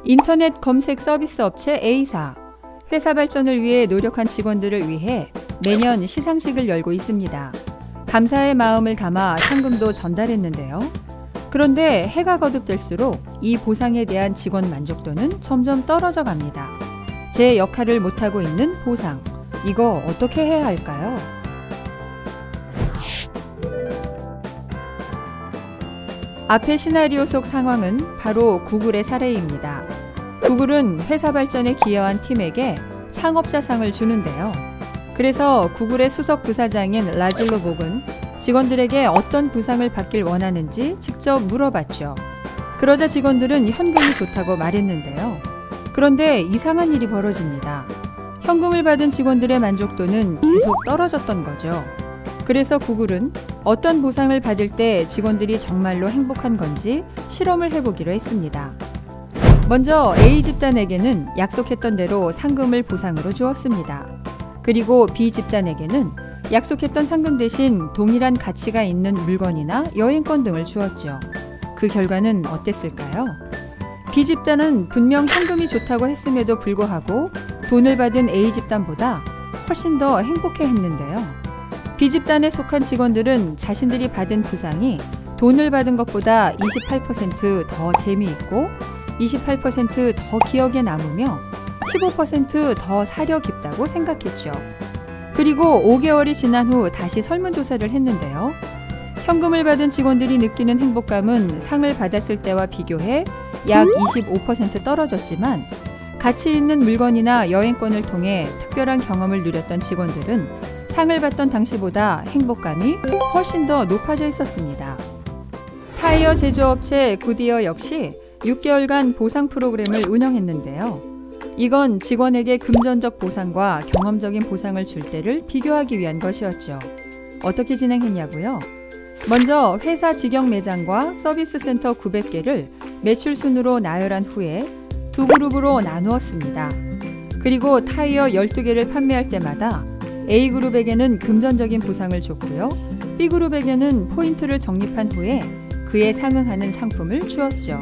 인터넷 검색 서비스 업체 A사. 회사 발전을 위해 노력한 직원들을 위해 매년 시상식을 열고 있습니다. 감사의 마음을 담아 상금도 전달했는데요. 그런데 해가 거듭될수록 이 보상에 대한 직원 만족도는 점점 떨어져 갑니다. 제 역할을 못하고 있는 보상. 이거 어떻게 해야 할까요? 앞의 시나리오 속 상황은 바로 구글의 사례입니다. 구글은 회사 발전에 기여한 팀에게 창업자상을 주는데요. 그래서 구글의 수석 부사장인 라즐로 복은 직원들에게 어떤 부상을 받길 원하는지 직접 물어봤죠. 그러자 직원들은 현금이 좋다고 말했는데요. 그런데 이상한 일이 벌어집니다. 현금을 받은 직원들의 만족도는 계속 떨어졌던 거죠. 그래서 구글은 어떤 보상을 받을 때 직원들이 정말로 행복한 건지 실험을 해보기로 했습니다. 먼저 A집단에게는 약속했던 대로 상금을 보상으로 주었습니다. 그리고 B집단에게는 약속했던 상금 대신 동일한 가치가 있는 물건이나 여행권 등을 주었죠. 그 결과는 어땠을까요? B집단은 분명 상금이 좋다고 했음에도 불구하고 돈을 받은 A집단보다 훨씬 더 행복해했는데요. B집단에 속한 직원들은 자신들이 받은 보상이 돈을 받은 것보다 28% 더 재미있고 28% 더 기억에 남으며 15% 더 사려 깊다고 생각했죠. 그리고 5개월이 지난 후 다시 설문조사를 했는데요. 현금을 받은 직원들이 느끼는 행복감은 상을 받았을 때와 비교해 약 25% 떨어졌지만 가치 있는 물건이나 여행권을 통해 특별한 경험을 누렸던 직원들은 상을 받던 당시보다 행복감이 훨씬 더 높아져 있었습니다. 타이어 제조업체 굿이어 역시 6개월간 보상 프로그램을 운영했는데요. 이건 직원에게 금전적 보상과 경험적인 보상을 줄 때를 비교하기 위한 것이었죠. 어떻게 진행했냐고요? 먼저 회사 직영 매장과 서비스 센터 900개를 매출 순으로 나열한 후에 두 그룹으로 나누었습니다. 그리고 타이어 12개를 판매할 때마다 A그룹에게는 금전적인 보상을 줬고요. B그룹에게는 포인트를 적립한 후에 그에 상응하는 상품을 주었죠.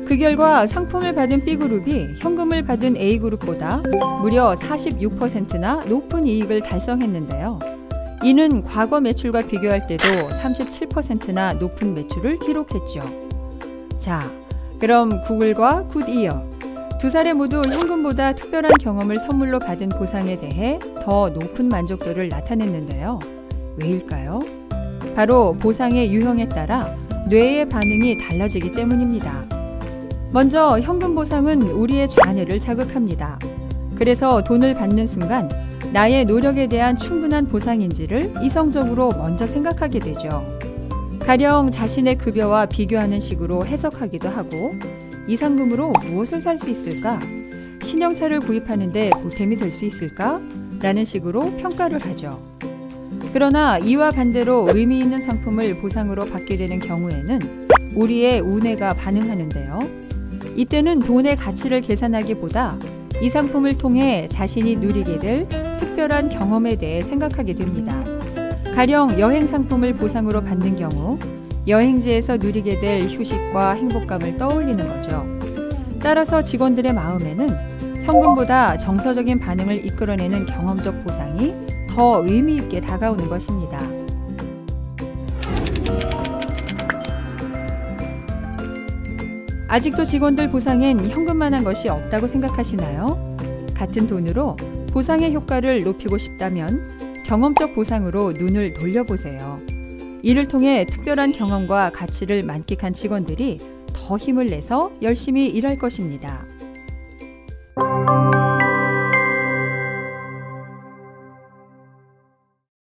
그 결과 상품을 받은 B그룹이 현금을 받은 A그룹보다 무려 46%나 높은 이익을 달성했는데요. 이는 과거 매출과 비교할 때도 37%나 높은 매출을 기록했죠. 자, 그럼 구글과 굿이어 두 사례 모두 현금보다 특별한 경험을 선물로 받은 보상에 대해 더 높은 만족도를 나타냈는데요. 왜일까요? 바로 보상의 유형에 따라 뇌의 반응이 달라지기 때문입니다. 먼저 현금 보상은 우리의 좌뇌를 자극합니다. 그래서 돈을 받는 순간 나의 노력에 대한 충분한 보상인지를 이성적으로 먼저 생각하게 되죠. 가령 자신의 급여와 비교하는 식으로 해석하기도 하고 이 상금으로 무엇을 살 수 있을까? 신형차를 구입하는데 보탬이 될 수 있을까? 라는 식으로 평가를 하죠. 그러나 이와 반대로 의미 있는 상품을 보상으로 받게 되는 경우에는 우리의 우뇌가 반응하는데요. 이때는 돈의 가치를 계산하기보다 이 상품을 통해 자신이 누리게 될 특별한 경험에 대해 생각하게 됩니다. 가령 여행 상품을 보상으로 받는 경우 여행지에서 누리게 될 휴식과 행복감을 떠올리는 거죠. 따라서 직원들의 마음에는 현금보다 정서적인 반응을 이끌어내는 경험적 보상이 더 의미 있게 다가오는 것입니다. 아직도 직원들 보상엔 현금만한 것이 없다고 생각하시나요? 같은 돈으로 보상의 효과를 높이고 싶다면 경험적 보상으로 눈을 돌려보세요. 이를 통해 특별한 경험과 가치를 만끽한 직원들이 더 힘을 내서 열심히 일할 것입니다.